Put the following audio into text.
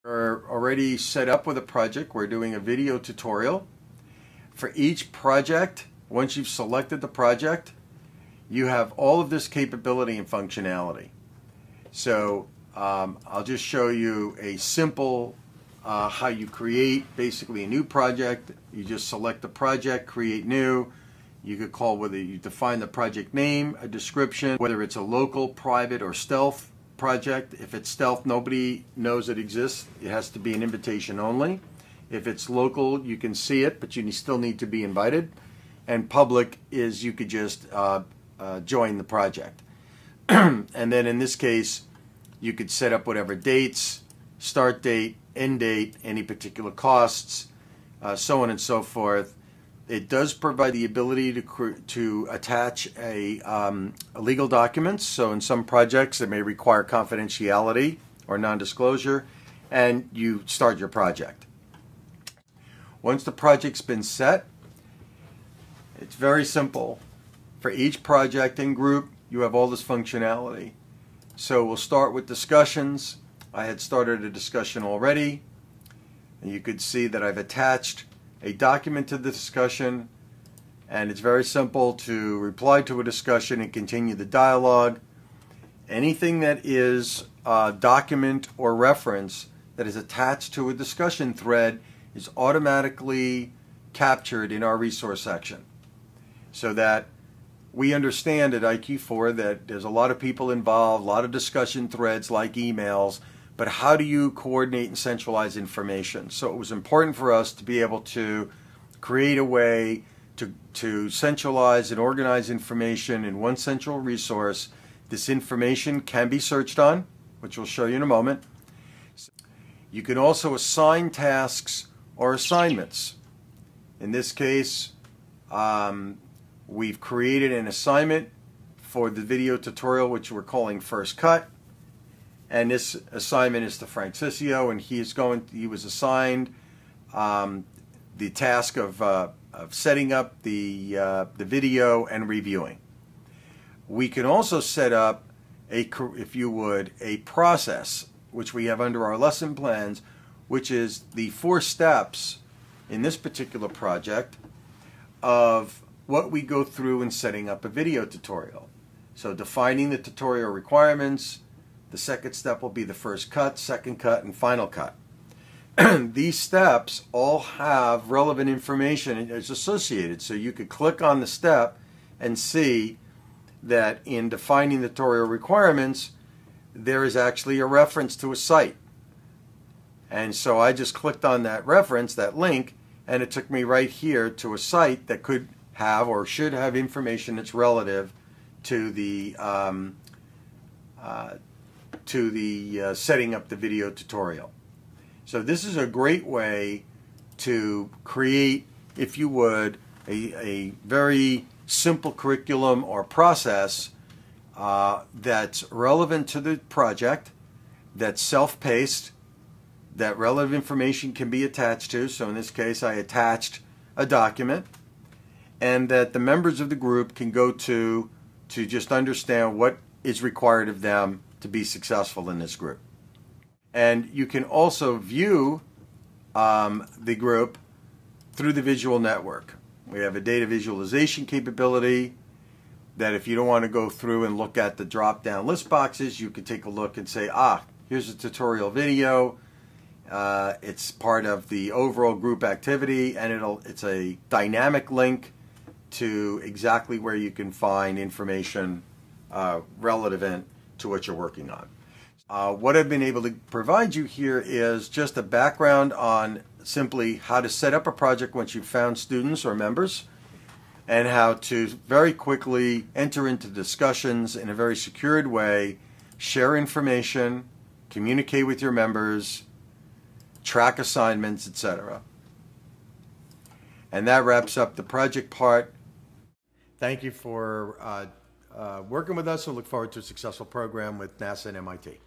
We're already set up with a project. We're doing a video tutorial. For each project, once you've selected the project, you have all of this capability and functionality. So I'll just show you a simple how you create basically a new project. You just select the project, create new. You could call whether you define the project name, a description, whether it's a local, private, or stealth project. If it's stealth, nobody knows it exists. It has to be an invitation only. If it's local, you can see it, but you still need to be invited. And public is you could just join the project. And then in this case, you could set up whatever dates, start date, end date, any particular costs, so on and so forth. It does provide the ability to attach legal documents. So in some projects, it may require confidentiality or non-disclosure, and you start your project. Once the project's been set, it's very simple. For each project and group, you have all this functionality. So we'll start with discussions. I had started a discussion already, and you could see that I've attached a document to the discussion, and it's very simple to reply to a discussion and continue the dialogue. Anything that is a document or reference that is attached to a discussion thread is automatically captured in our resource section, so that we understand at iQ4 that there's a lot of people involved, a lot of discussion threads like emails, but how do you coordinate and centralize information? So it was important for us to be able to create a way to centralize and organize information in one central resource. This information can be searched on, which we'll show you in a moment. You can also assign tasks or assignments. In this case, we've created an assignment for the video tutorial, which we're calling First Cut. And this assignment is to Frank Ciccio, and he was assigned the task of setting up the video and reviewing. We can also set up if you would, a process which we have under our lesson plans, which is the 4 steps in this particular project of what we go through in setting up a video tutorial. So defining the tutorial requirements. The second step will be the first cut, second cut, and final cut. These steps all have relevant information that's associated. So you could click on the step and see that in defining the tutorial requirements, there is actually a reference to a site. And so I just clicked on that reference, that link, and it took me right here to a site that could have or should have information that's relative to the setting up the video tutorial. So this is a great way to create, if you would, a very simple curriculum or process that's relevant to the project, that's self-paced, that relevant information can be attached to. So in this case, I attached a document, and that the members of the group can go to just understand what is required of them to be successful in this group. And you can also view the group through the visual network. We have a data visualization capability that if you don't want to go through and look at the drop-down list boxes, you can take a look and say, here's a tutorial video. It's part of the overall group activity, and it's a dynamic link to exactly where you can find information relevant to what you're working on. What I've been able to provide you here is just a background on simply how to set up a project once you've found students or members, and how to very quickly enter into discussions in a very secured way, share information, communicate with your members, track assignments, etc. And that wraps up the project part. Thank you for working with us, and look forward to a successful program with NASA and MIT.